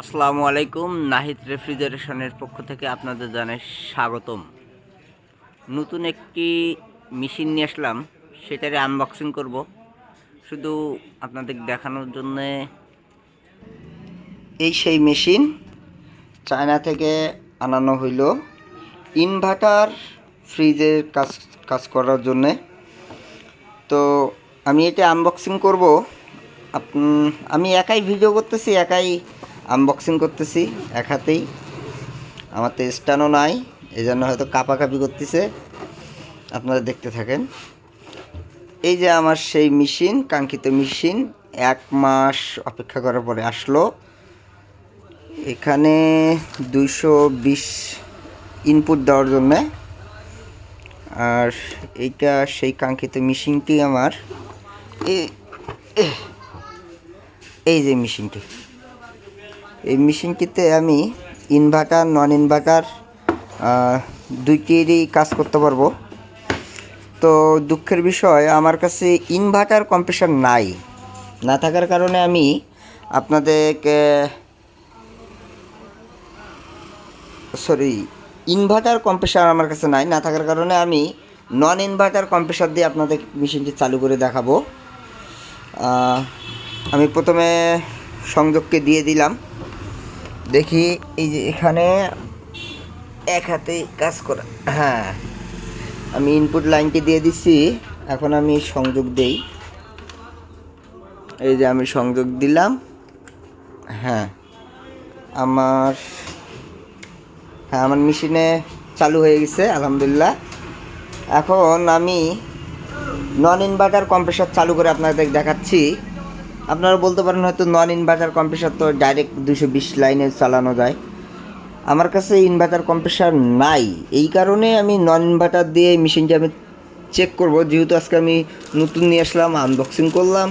আসসালামু আলাইকুম। নাহিদ রেফ্রিজারেশনের পক্ষ থেকে আপনাদের জানাই স্বাগতম। নতুন একটি মেশিন নিয়ে আসলাম, সেটারে আনবক্সিং করব শুধু আপনাদের দেখানোর জন্যে। এই সেই মেশিন চায়না থেকে আনানো হইল ইনভার্টার ফ্রিজের কাজ করার জন্যে। তো আমি এটা আনবক্সিং করব। আমি একাই ভিডিও করতেছি, একাই আনবক্সিং করতেছি এক হাতেই। আমার তো স্ট্যান্ডও নাই, এই জন্য হয়তো কাঁপাকাঁপি করতেছে। আপনারা দেখতে থাকেন। এই যে আমার সেই মেশিন, কাঙ্ক্ষিত মেশিন 1 মাস অপেক্ষা করার পরে আসলো। এখানে 220 ইনপুট দেওয়ার জন্যে। আর এইটা সেই কাঙ্ক্ষিত মেশিনটি আমার। এই যে মেশিনটি, এই মেশিনটিতে আমি ইনভার্টার নন ইনভার্টার দুইটিরই কাজ করতে পারবো। তো দুঃখের বিষয়, আমার কাছে ইনভার্টার কম্প্রেসার না থাকার কারণে আমি আপনাদেরকে ইনভার্টার কম্প্রেসার আমার কাছে না থাকার কারণে আমি নন ইনভার্টার কম্প্রেসার দিয়ে আপনাদের মেশিনটি চালু করে দেখাবো। আমি প্রথমে সংযোগকে দিয়ে দিলাম। দেখি এই যে এখানে এক হাতে কাজ করা। হ্যাঁ, আমি ইনপুট লাইনটি দিয়ে দিচ্ছি। এখন আমি সংযোগ দেই। এই যে আমি সংযোগ দিলাম। হ্যাঁ, আমার মেশিনে চালু হয়ে গেছে আলহামদুলিল্লাহ। এখন আমি নন ইনভার্টার কম্প্রেসার চালু করে আপনাদের দেখাচ্ছি। আপনারা বলতে পারেন হয়তো নন ইনভার্টার কম্প্রেসার তো ডাইরেক্ট 220 লাইনে চালানো যায়। আমার কাছে ইনভার্টার কম্প্রেসার নাই, এই কারণে আমি নন ইনভার্টার দিয়ে মেশিনটা আমি চেক করব। যেহেতু আজকে আমি নতুন নিয়ে আসলাম, আনবক্সিং করলাম,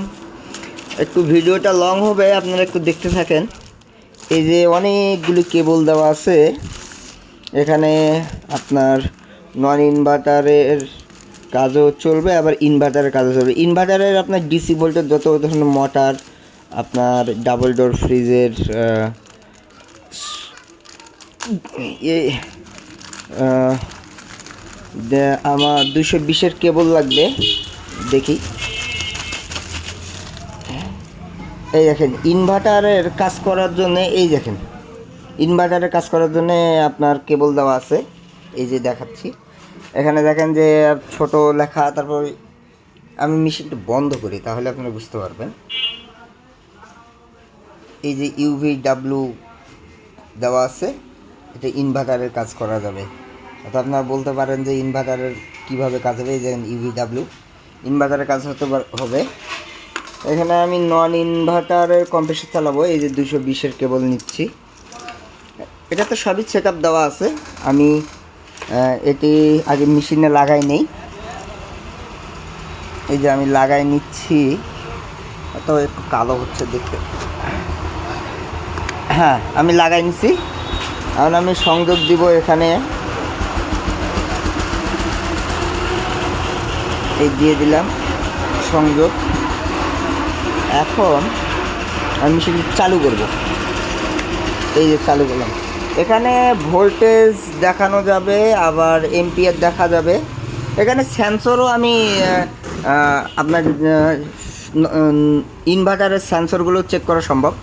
একটু ভিডিওটা লং হবে, আপনারা একটু দেখতে থাকেন। এই যে অনেকগুলি কেবল দেওয়া আছে এখানে। আপনার নন ইনভার্টারের কাজও চলবে, আবার ইনভার্টারের কাজও চলবে। ইনভার্টারের আপনার ডিসি ভোল্টেজ যত ধরনের মোটর, আপনার ডাবল ডোর ফ্রিজের আমার 220-এর কেবল লাগবে। দেখি, এই দেখেন ইনভার্টারের কাজ করার জন্য, এই দেখেন ইনভার্টারের কাজ করার জন্য আপনার কেবল দেওয়া আছে। এই যে দেখাচ্ছি, এখানে দেখেন যে ছোট লেখা। তারপর আমি মেশিনটা বন্ধ করি, তাহলে আপনারা বুঝতে পারবেন। এই যে UVW দেওয়া আছে, এটা ইনভার্টারের কাজ করা যাবে। তো আপনারা বলতে পারেন যে ইনভার্টারের কীভাবে কাজ হবে। এই যে UVW ইনভার্টারের কাজ হবে। এখানে আমি নন ইনভার্টারের কম্প্রেসার চালাবো। এই যে 220-এর কেবল নিচ্ছি। এটা তো সবই সেট আপ দেওয়া আছে। আমি এটি আগে মেশিনে লাগাই নেই। এই যে আমি লাগাই নিচ্ছি। তো একটু কালো হচ্ছে দেখতে। হ্যাঁ, আমি লাগাই নিচ্ছি। এখন আমি সংযোগ দিব এখানে। এই দিয়ে দিলাম সংযোগ। এখন আমি মেশিনটি চালু করব। এই যে চালু করলাম। এখানে ভোল্টেজ দেখানো যাবে, আবার এম্পিয়ার দেখা যাবে। এখানে সেন্সরও আমি আপনার ইনভার্টারের সেন্সরগুলো চেক করা সম্ভব।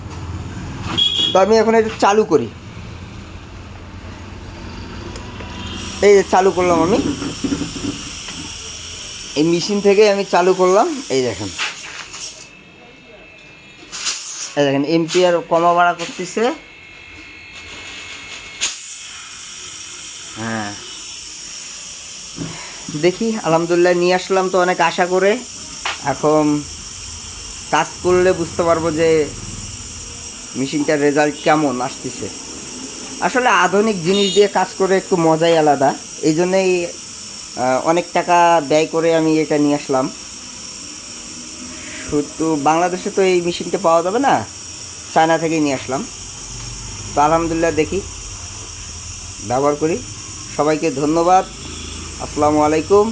তো আমি এখন এটা চালু করি। এই যে চালু করলাম আমি, এই মেশিন থেকে আমি চালু করলাম। এই দেখেন এম্পিয়ার কমা বাড়া করতেছে। হ্যাঁ, দেখি আলহামদুলিল্লাহ নিয়ে আসলাম তো অনেক আশা করে। এখন কাজ করলে বুঝতে পারবো যে মেশিনটার রেজাল্ট কেমন আসতেছে। আসলে আধুনিক জিনিস দিয়ে কাজ করে একটু মজাই আলাদা। এই জন্যেই অনেক টাকা ব্যয় করে আমি এটা নিয়ে আসলাম। শুধু বাংলাদেশে তো এই মেশিনটা পাওয়া যাবে না, চায়না থেকেই নিয়ে আসলাম। তো আলহামদুলিল্লাহ দেখি, ব্যবহার করি। সবাইকে ধন্যবাদ। আসসালামু আলাইকুম।